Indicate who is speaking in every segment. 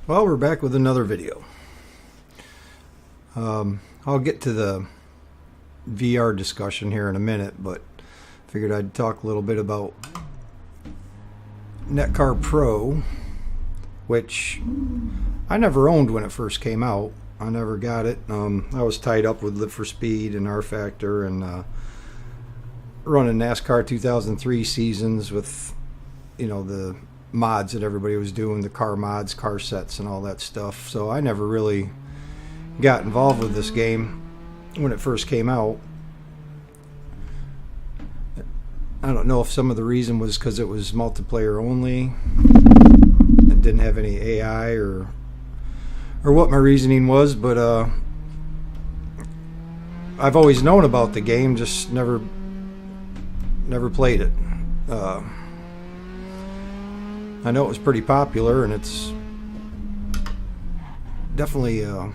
Speaker 1: Well, we're back with another video. I'll get to the VR discussion here in a minute, but figured I'd talk a little bit about netKar Pro, which I never owned when it first came out. I never got it. I was tied up with Live for Speed and R Factor and running NASCAR 2003 seasons with, the mods that everybody was doing, the car mods, car sets, and all that stuff. So I never really got involved with this game when it first came out. I don't know if some of the reason was because it was multiplayer only and didn't have any AI or what my reasoning was, but I've always known about the game, just never played it. I know it was pretty popular, and it's definitely a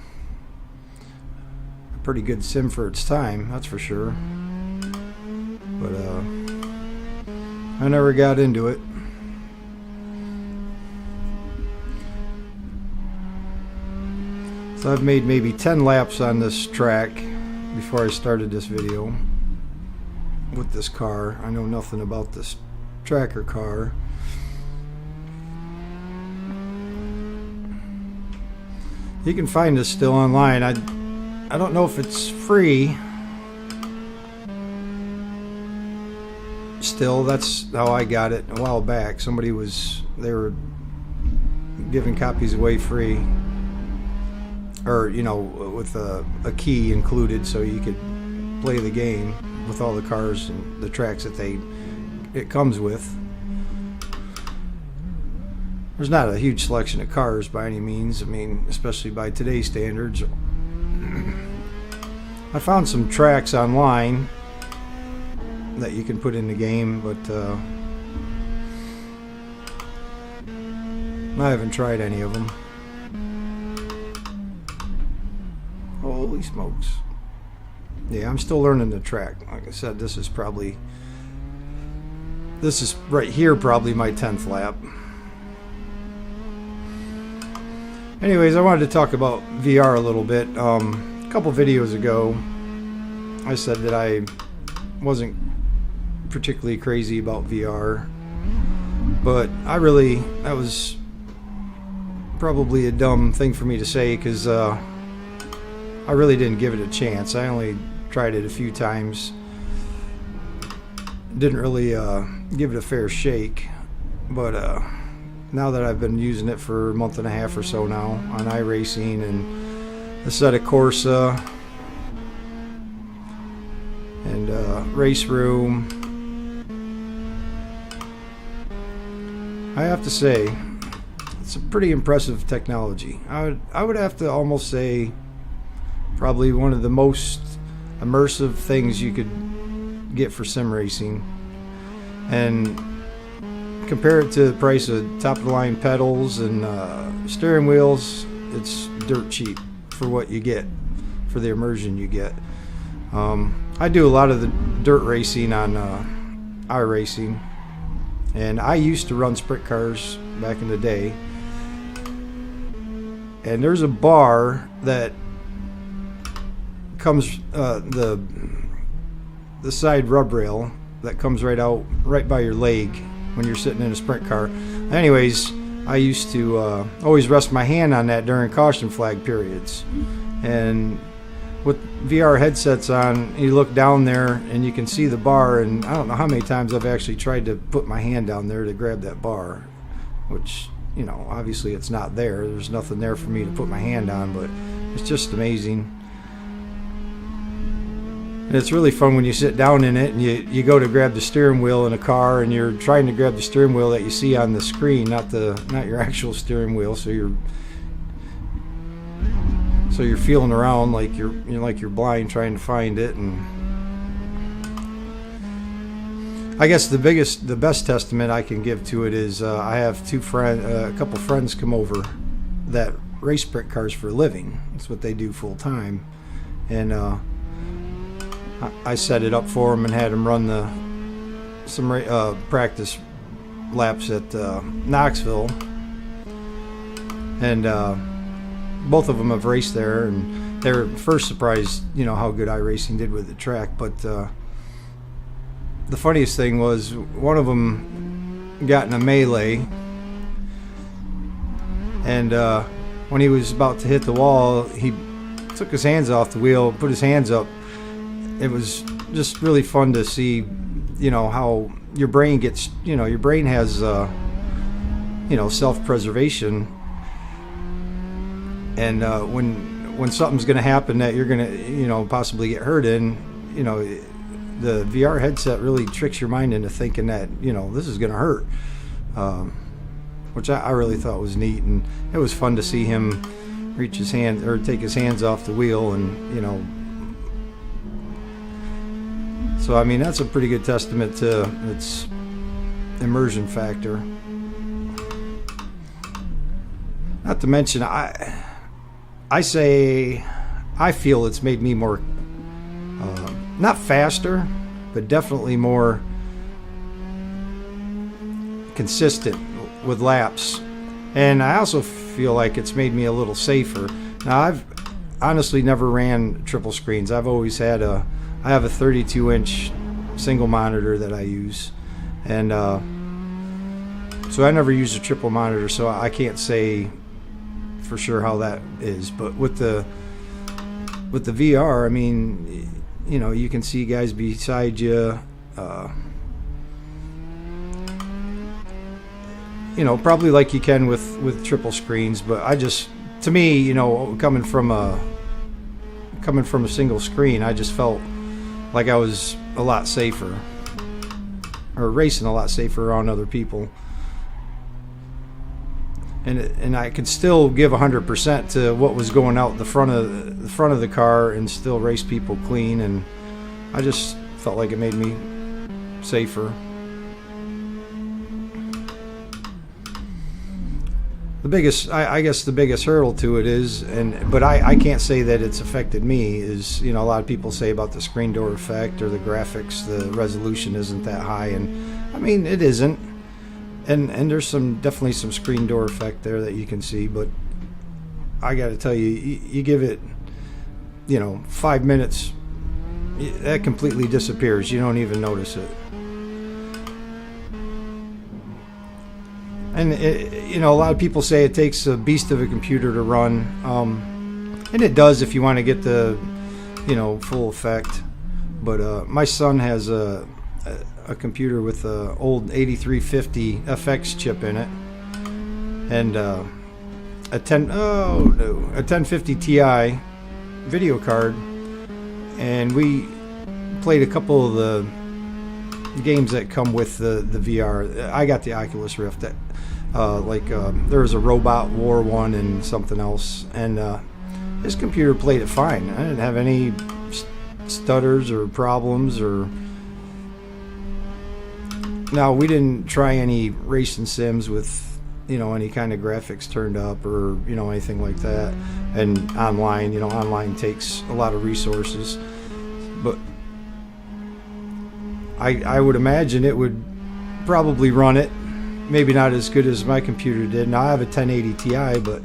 Speaker 1: pretty good sim for its time, that's for sure. But I never got into it. So I've made maybe 10 laps on this track before I started this video with this car. I know nothing about this tracker car. You can find this still online. I don't know if it's free. Still, that's how I got it a while back. They were giving copies away free, or with a key included, so you could play the game with all the cars and the tracks that it comes with. There's not a huge selection of cars by any means. I mean, especially by today's standards. I found some tracks online that you can put in the game, but I haven't tried any of them. Holy smokes. Yeah, I'm still learning the track. Like I said, this is right here probably my 10th lap. Anyways, I wanted to talk about VR a little bit. A couple videos ago, I said that I wasn't particularly crazy about VR, but that was probably a dumb thing for me to say, because I really didn't give it a chance. I only tried it a few times. Didn't really give it a fair shake, but now that I've been using it for a month and a half or so now on iRacing and a set of Corsa and Race Room, I have to say it's a pretty impressive technology. I would have to almost say probably one of the most immersive things you could get for sim racing, and compare it to the price of top of the line pedals and steering wheels, it's dirt cheap for what you get, for the immersion you get. I do a lot of the dirt racing on iRacing, and I used to run sprint cars back in the day, and there's a bar that comes the side rub rail that comes right by your leg when you're sitting in a sprint car. Anyways, I used to always rest my hand on that during caution flag periods, and with VR headsets on, you look down there and you can see the bar, and I don't know how many times I've actually tried to put my hand down there to grab that bar, which obviously it's not there. There's nothing there for me to put my hand on, but it's just amazing. And it's really fun when you sit down in it and you go to grab the steering wheel in a car, and you're trying to grab the steering wheel that you see on the screen, not your actual steering wheel. So you're feeling around like you're blind trying to find it. And I guess the best testament I can give to it is I have a couple friends come over that race sprint cars for a living. That's what they do full time, and I set it up for them and had them run some practice laps at Knoxville, and both of them have raced there, and they were first surprised, how good iRacing did with the track. But the funniest thing was one of them got in a melee, and when he was about to hit the wall, he took his hands off the wheel, put his hands up. It was just really fun to see, how your brain gets, your brain has, self-preservation. And when something's going to happen that you're going to, possibly get hurt in, the VR headset really tricks your mind into thinking that, this is going to hurt. Which I really thought was neat, and it was fun to see him reach his hand or take his hands off the wheel, and so I mean that's a pretty good testament to its immersion factor. Not to mention, I feel it's made me more not faster, but definitely more consistent with laps, and I also feel like it's made me a little safer. Now, I've honestly never ran triple screens. I've always had I have a 32-inch single monitor that I use, and so I never used a triple monitor, so I can't say for sure how that is. But with the VR, I mean, you can see guys beside you. Probably like you can with triple screens, but to me, coming from a single screen, I just felt like I was a lot safer, or racing a lot safer around other people, and I could still give 100% to what was going out the front of the car and still race people clean, and I just felt like it made me safer. I guess the biggest hurdle to it is, but I can't say that it's affected me, is, a lot of people say about the screen door effect or the graphics, the resolution isn't that high, and I mean it isn't, and there's definitely some screen door effect there that you can see, but I got to tell you, you give it 5 minutes, that completely disappears. You don't even notice it. And a lot of people say it takes a beast of a computer to run, and it does if you want to get the, full effect. But my son has a computer with an old 8350 FX chip in it, and a 1050 Ti video card, and we played a couple of the games that come with the VR. I got the Oculus Rift. There was a Robot War one and something else, and his computer played it fine. I didn't have any stutters or problems, or now we didn't try any racing sims with any kind of graphics turned up or anything like that, and online takes a lot of resources, but I would imagine it would probably run it, maybe not as good as my computer did. Now I have a 1080 Ti, but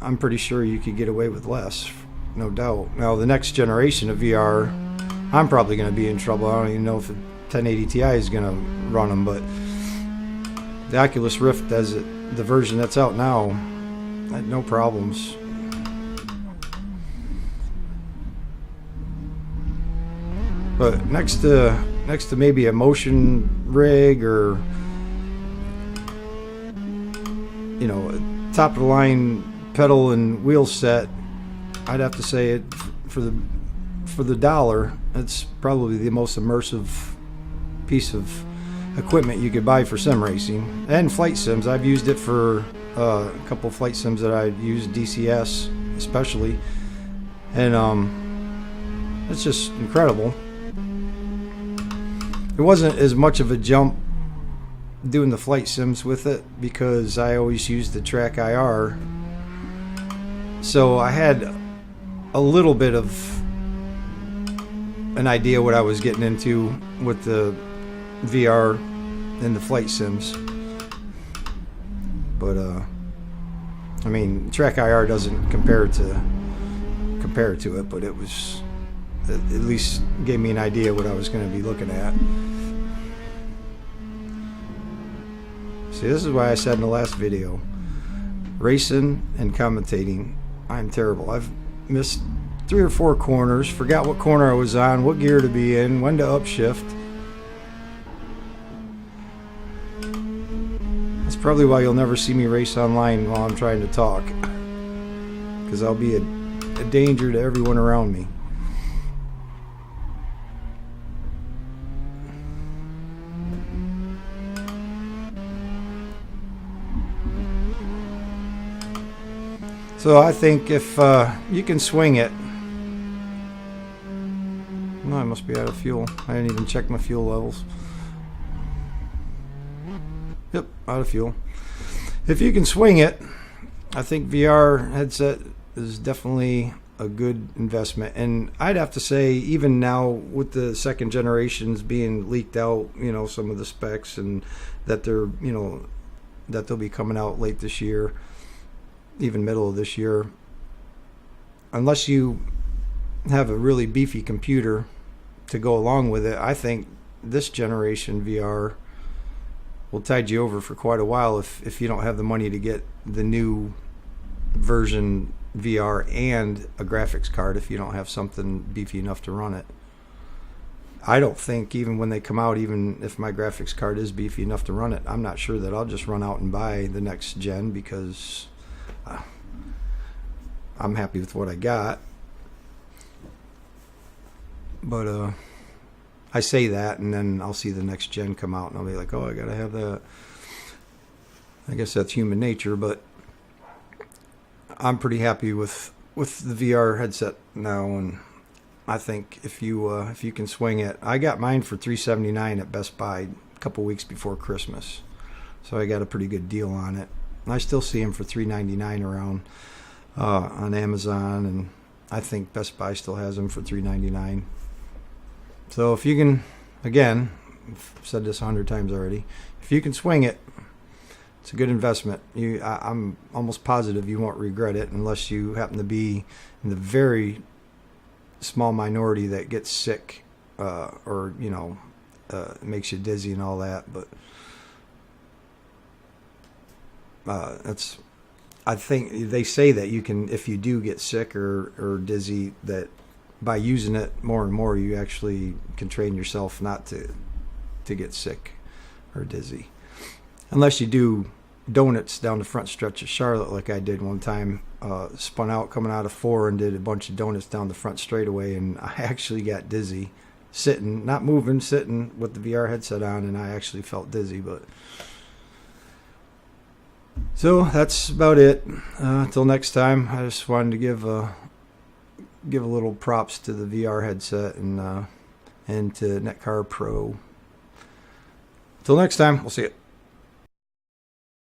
Speaker 1: I'm pretty sure you could get away with less, no doubt. Now the next generation of VR, I'm probably going to be in trouble. I don't even know if the 1080 Ti is going to run them, but the Oculus Rift, the version that's out now, had no problems. But next to maybe a motion rig or a top of the line pedal and wheel set, I'd have to say it for the dollar, it's probably the most immersive piece of equipment you could buy for sim racing and flight sims. I've used it for a couple flight sims that I used, DCS especially, and it's just incredible. It wasn't as much of a jump doing the flight sims with it because I always used the track IR, so I had a little bit of an idea what I was getting into with the VR and the flight sims. But I mean, Track IR doesn't compare to it, but it was at least gave me an idea what I was going to be looking at. See, this is why I said in the last video, racing and commentating, I'm terrible. I've missed 3 or 4 corners, forgot what corner I was on, what gear to be in, when to upshift. That's probably why you'll never see me race online while I'm trying to talk, because I'll be a danger to everyone around me. So I think if you can swing it. No, I must be out of fuel. I didn't even check my fuel levels. Yep, out of fuel. If you can swing it, I think VR headset is definitely a good investment. And I'd have to say, even now with the second generations being leaked out, you know, some of the specs, and that they're, you know, that they'll be coming out late this year, even middle of this year, unless you have a really beefy computer to go along with it, I think this generation VR will tide you over for quite a while if you don't have the money to get the new version VR and a graphics card, if you don't have something beefy enough to run it. I don't think even when they come out, even if my graphics card is beefy enough to run it, I'm not sure that I'll just run out and buy the next gen, because I'm happy with what I got. But I say that, and then I'll see the next gen come out, and I'll be like, oh, I gotta have that. I guess that's human nature, but I'm pretty happy with the VR headset now, and I think if you can swing it, I got mine for $379 at Best Buy a couple weeks before Christmas, so I got a pretty good deal on it. And I still see them for $399 around on Amazon, and I think Best Buy still has them for $399. So if you can, again, I've said this 100 times already, if you can swing it, it's a good investment. I'm almost positive you won't regret it, unless you happen to be in the very small minority that gets sick, or you know, makes you dizzy and all that. But that's, I think they say that you can, if you do get sick or dizzy, that by using it more and more, you actually can train yourself not to get sick or dizzy. Unless you do donuts down the front stretch of Charlotte like I did one time. Spun out coming out of 4 and did a bunch of donuts down the front straightaway, and I actually got dizzy sitting, not moving, sitting with the VR headset on, and I actually felt dizzy. But so that's about it. Until next time, I just wanted to give a little props to the VR headset and to netKar Pro. Till next time, we'll see you.